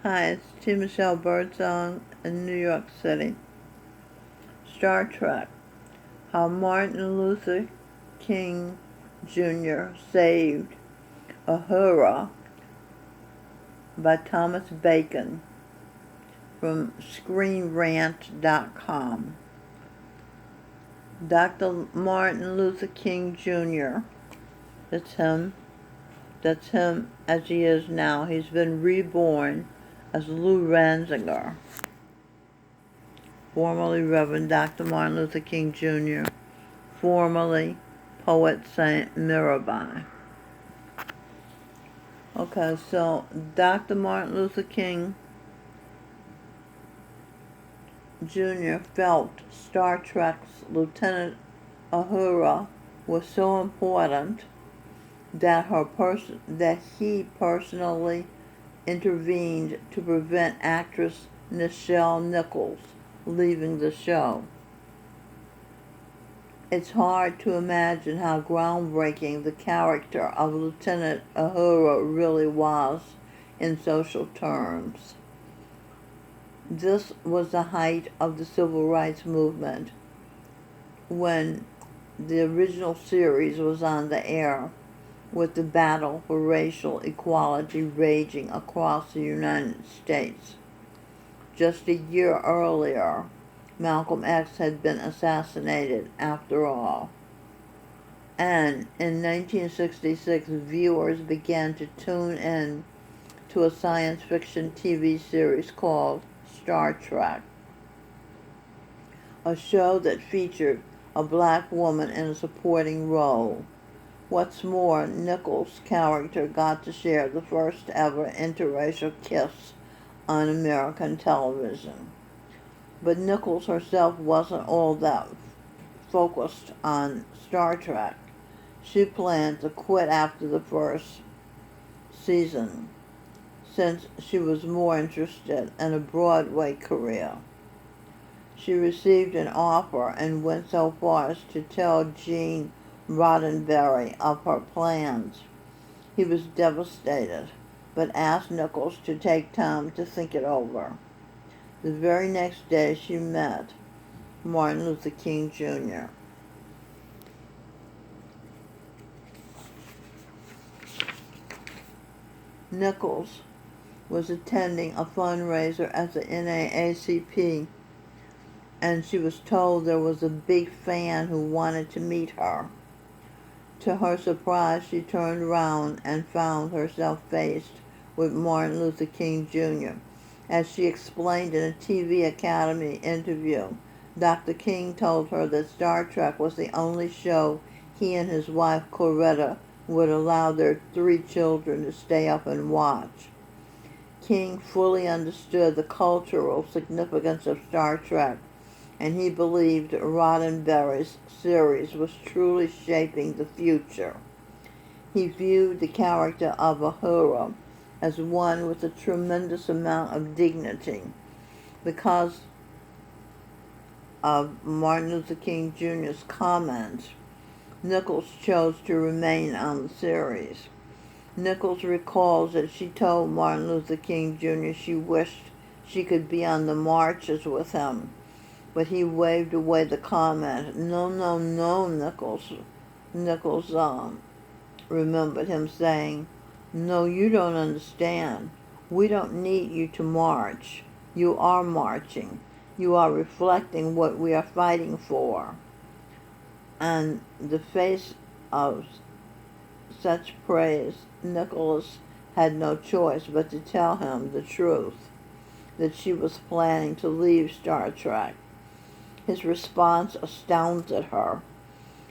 Hi, it's T. Michelle Birdsong in New York City. Star Trek. How Martin Luther King Jr. saved Uhura by Thomas Bacon from ScreenRant.com. Dr. Martin Luther King Jr. That's him. That's him as he is now. He's been reborn as Lou Ranziger, formerly Reverend Dr. Martin Luther King Jr., formerly Poet Saint Mirabai. Okay, so Dr. Martin Luther King Jr. felt Star Trek's Lieutenant Uhura was so important that he personally intervened to prevent actress Nichelle Nichols leaving the show. It's hard to imagine how groundbreaking the character of Lieutenant Uhura really was in social terms. This was the height of the civil rights movement when the original series was on the air, with the battle for racial equality raging across the United States. Just a year earlier, Malcolm X had been assassinated after all. And in 1966, viewers began to tune in to a science fiction TV series called Star Trek, a show that featured a black woman in a supporting role. What's more, Nichols' character got to share the first ever interracial kiss on American television. But Nichols herself wasn't all that focused on Star Trek. She planned to quit after the first season, since she was more interested in a Broadway career. She received an offer and went so far as to tell Gene Roddenberry of her plans. He was devastated, but asked Nichols to take time to think it over. The very next day she met Martin Luther King Jr. Nichols was attending a fundraiser at the NAACP, and she was told there was a big fan who wanted to meet her. To her surprise, she turned around and found herself faced with Martin Luther King Jr. As she explained in a TV Academy interview, Dr. King told her that Star Trek was the only show he and his wife Coretta would allow their 3 children to stay up and watch. King fully understood the cultural significance of Star Trek, and he believed Roddenberry's series was truly shaping the future. He viewed the character of Uhura as one with a tremendous amount of dignity. Because of Martin Luther King Jr.'s comments, Nichols chose to remain on the series. Nichols recalls that she told Martin Luther King Jr. she wished she could be on the marches with him, but he waved away the comment. No, no, no, Nichols. Nichols remembered him saying, "No, you don't understand. We don't need you to march. You are marching. You are reflecting what we are fighting for." And in the face of such praise, Nichols had no choice but to tell him the truth, that she was planning to leave Star Trek. His response astounded her.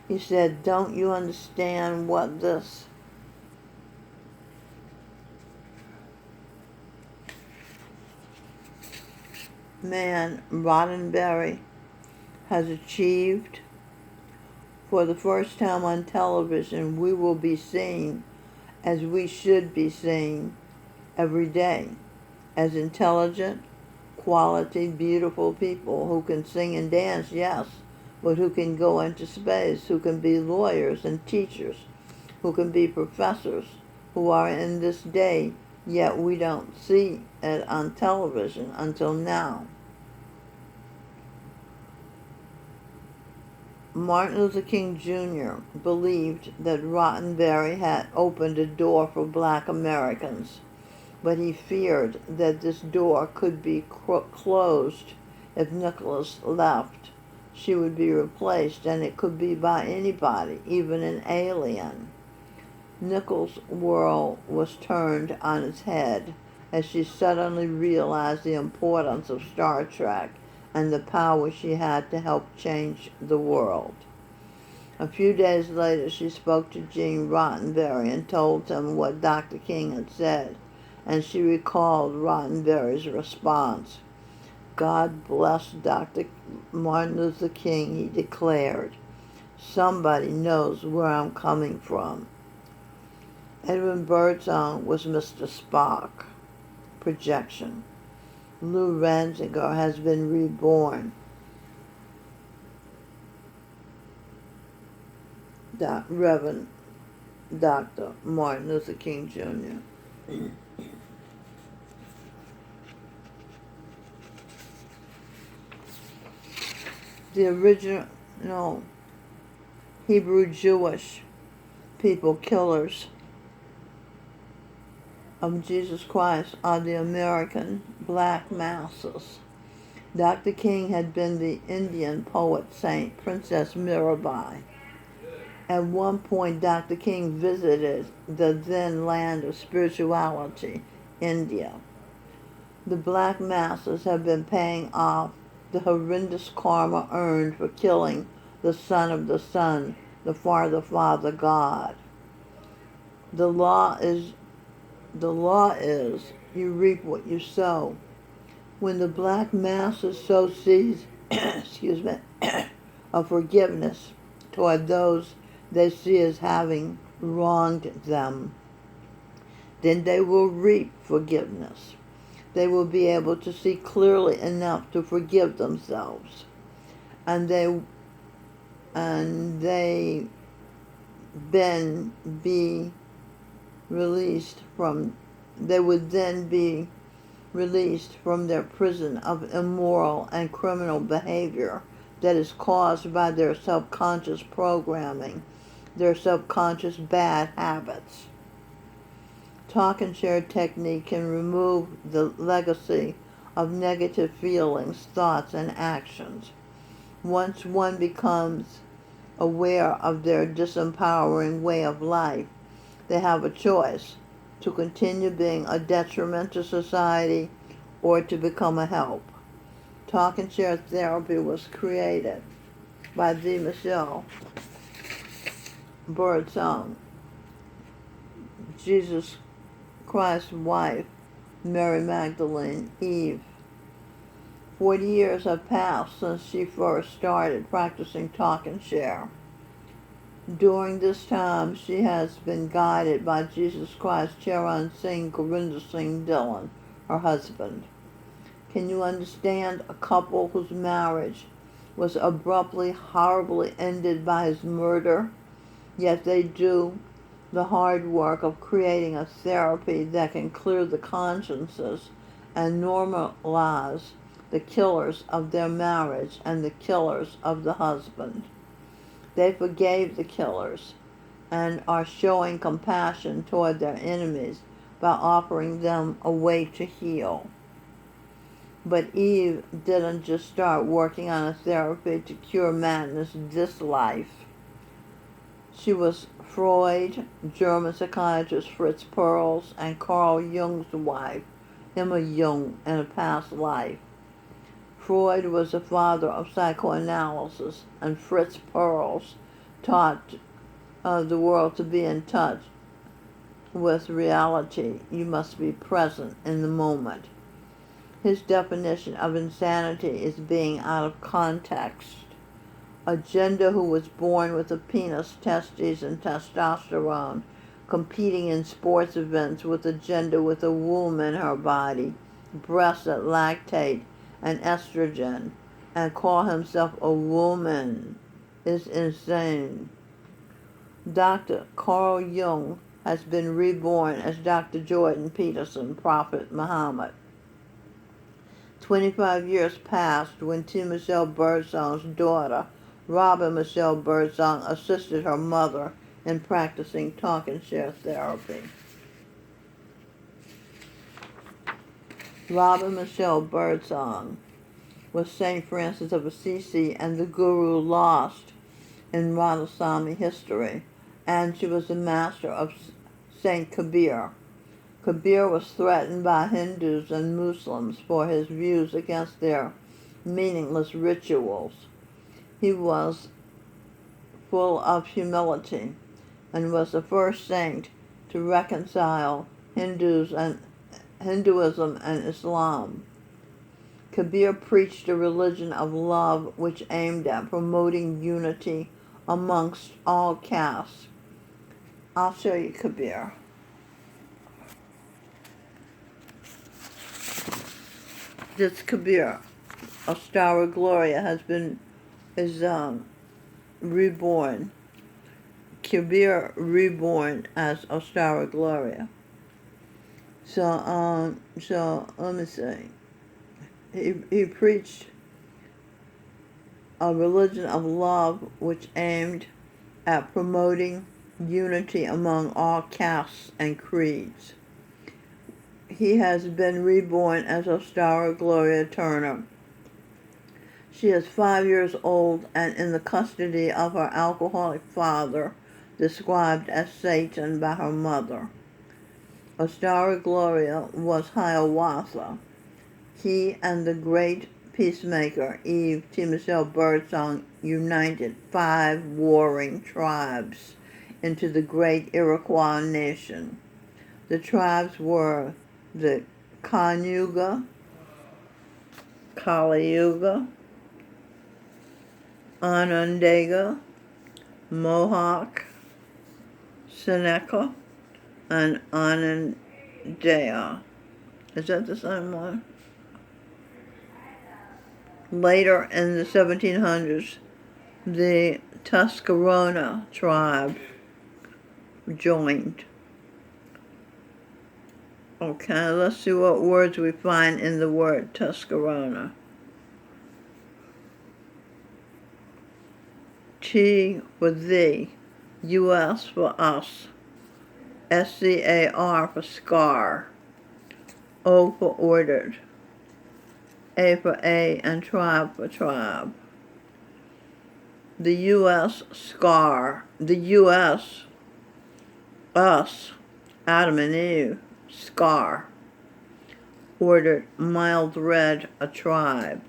He said, "Don't you understand what this man, Roddenberry, has achieved? For the first time on television, we will be seen as we should be seen every day, as intelligent, quality, beautiful people who can sing and dance, yes, but who can go into space, who can be lawyers and teachers, who can be professors, who are in this day yet we don't see it on television until now. Martin Luther King Jr. believed that Roddenberry had opened a door for black Americans, but he feared that this door could be closed if Nicholas left. She would be replaced, and it could be by anybody, even an alien. Nichols' world was turned on its head as she suddenly realized the importance of Star Trek and the power she had to help change the world. A few days later, she spoke to Gene Roddenberry and told him what Dr. King had said, and she recalled Roddenberry's response. "God bless Dr. Martin Luther King," he declared. "Somebody knows where I'm coming from." Edwin Birdsong was Mr. Spock. Projection. Lou Ranziger has been reborn. Reverend Dr. Martin Luther King Jr. The original Hebrew Jewish people killers of Jesus Christ are the American black masses. Dr. King had been the Indian poet saint Princess Mirabai. At one point, Dr. King visited the then land of spirituality, India. The black masses have been paying off the horrendous karma earned for killing the son of the sun, the Father God. The law is you reap what you sow. When the black masses sow seeds of forgiveness toward those they see as having wronged them, then they will reap forgiveness. They will be able to see clearly enough to forgive themselves, and they then be released from. They would then be released from their prison of immoral and criminal behavior that is caused by their subconscious programming, their subconscious bad habits. Talk and share technique can remove the legacy of negative feelings, thoughts, and actions. Once one becomes aware of their disempowering way of life, they have a choice to continue being a detriment to society or to become a help. Talk and share therapy was created by the Michelle Birdsong, Jesus Christ's wife, Mary Magdalene, Eve. 40 years have passed since she first started practicing talk and share. During this time, she has been guided by Jesus Christ Charan Singh Gurinder Singh Dillon, her husband. Can you understand a couple whose marriage was abruptly, horribly ended by his murder, yet they do the hard work of creating a therapy that can clear the consciences and normalize the killers of their marriage and the killers of the husband? They forgave the killers and are showing compassion toward their enemies by offering them a way to heal. But Eve didn't just start working on a therapy to cure madness this life. She was Freud, German psychiatrist Fritz Perls, and Carl Jung's wife, Emma Jung, in a past life. Freud was the father of psychoanalysis, and Fritz Perls taught the world to be in touch with reality. You must be present in the moment. His definition of insanity is being out of context. A gender who was born with a penis, testes, and testosterone, competing in sports events with a gender with a womb in her body, breasts that lactate, and estrogen, and call himself a woman is insane. Dr. Carl Jung has been reborn as Dr. Jordan Peterson, Prophet Muhammad. 25 years passed when T. Michelle Birdsong's daughter, Robin Michelle Birdsong, assisted her mother in practicing talk and share therapy. Robin Michelle Birdsong was St. Francis of Assisi and the Guru lost in Radhaswami history, and she was the master of Saint Kabir. Kabir was threatened by Hindus and Muslims for his views against their meaningless rituals. He was full of humility and was the first saint to reconcile Hinduism and Islam. Kabir preached a religion of love which aimed at promoting unity amongst all castes. I'll show you Kabir. This Kabir, Ostara Gloria, is reborn. Kabir reborn as Ostara Gloria. So let me see. He preached a religion of love which aimed at promoting unity among all castes and creeds. He has been reborn as Ostara Gloria Turner. She is 5 years old and in the custody of her alcoholic father, described as Satan by her mother. Ostara Gloria was Hiawatha. He and the great peacemaker Eve T. Michelle Birdsong united 5 warring tribes into the great Iroquois nation. The tribes were the Cayuga, Cayuga, Onondaga, Mohawk, Seneca, and Onondaga. Is that the same one? Later in the 1700s, the Tuscarora tribe joined. Okay, let's see what words we find in the word Tuscarora. T for thee, US for us, SCAR for scar, O for ordered, A for A, and tribe for tribe. The US scar, the US, us, Adam and Eve, scar, ordered, mild red, a tribe.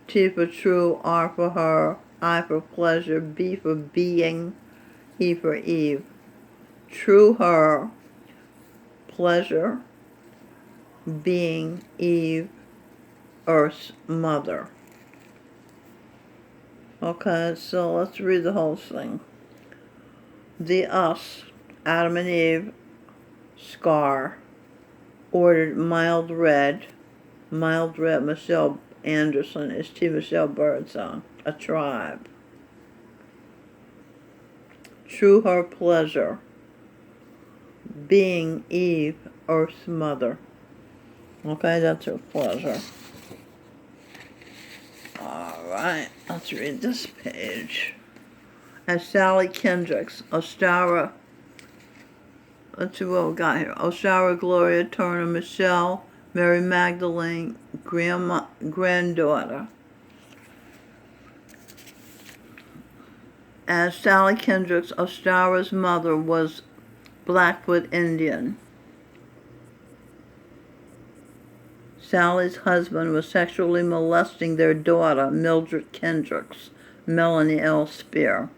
T for true, R for her, I for pleasure, B for being, E for Eve. True her, pleasure, being, Eve, Earth's mother. Okay, so let's read the whole thing. The us, Adam and Eve, scar, ordered mild red, Michelle Anderson is T. Michelle Birdsong, a tribe. True her pleasure, being Eve, Earth's mother. Okay, that's her pleasure. Alright, let's read this page. As Sally Kendricks, Ostara, let's see what we got here. Ostara Gloria Turner Michelle, Mary Magdalene, granddaughter. As Sally Kendricks, Ostara's mother was Blackfoot Indian. Sally's husband was sexually molesting their daughter, Mildred Kendricks, Melanie L. Spear,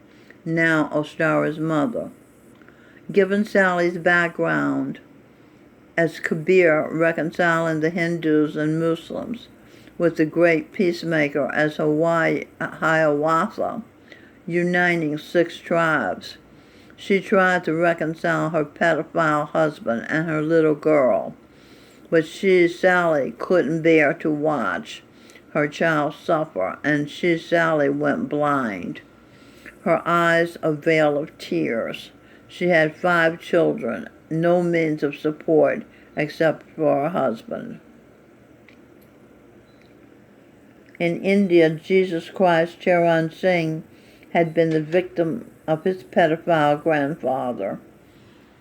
now Ostara's mother. Given Sally's background as Kabir reconciling the Hindus and Muslims, with the great peacemaker as Hiawatha, uniting 6 tribes, she tried to reconcile her pedophile husband and her little girl, but Sally, couldn't bear to watch her child suffer, and Sally, went blind, her eyes a veil of tears. She had 5 children, no means of support except for her husband. In India, Jesus Christ Charan Singh had been the victim of his pedophile grandfather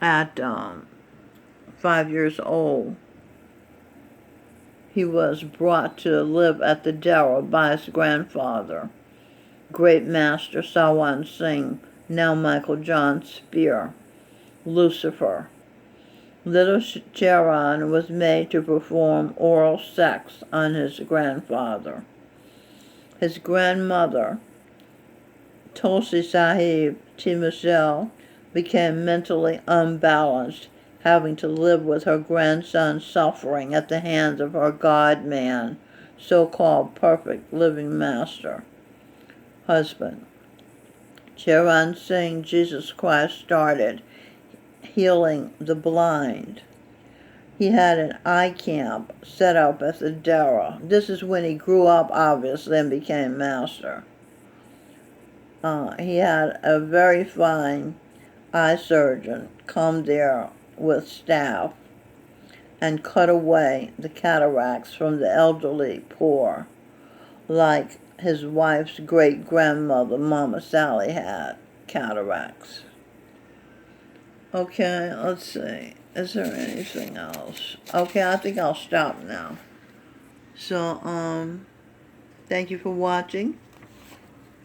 at 5 years old. He was brought to live at the Dara by his grandfather, great master Sawan Singh, now Michael John Spear, Lucifer. Little Charan was made to perform oral sex on his grandfather. His grandmother, Tulsi Sahib Timusel, became mentally unbalanced, having to live with her grandson suffering at the hands of her God-man, so-called perfect living master, husband. Charan Singh, Jesus Christ, started healing the blind. He had an eye camp set up at the Dara. This is when he grew up, obviously, and became master. He had a very fine eye surgeon come there with staff and cut away the cataracts from the elderly poor, like his wife's great-grandmother, Mama Sally, had cataracts. Okay, let's see. Is there anything else? Okay, I think I'll stop now. So, thank you for watching,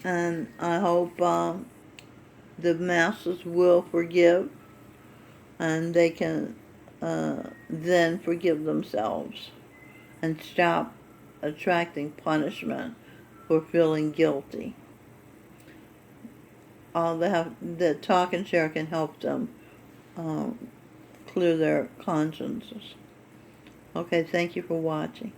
and I hope the masses will forgive, and they can then forgive themselves and stop attracting punishment for feeling guilty. The talk and share can help them clear their consciences. Okay, thank you for watching.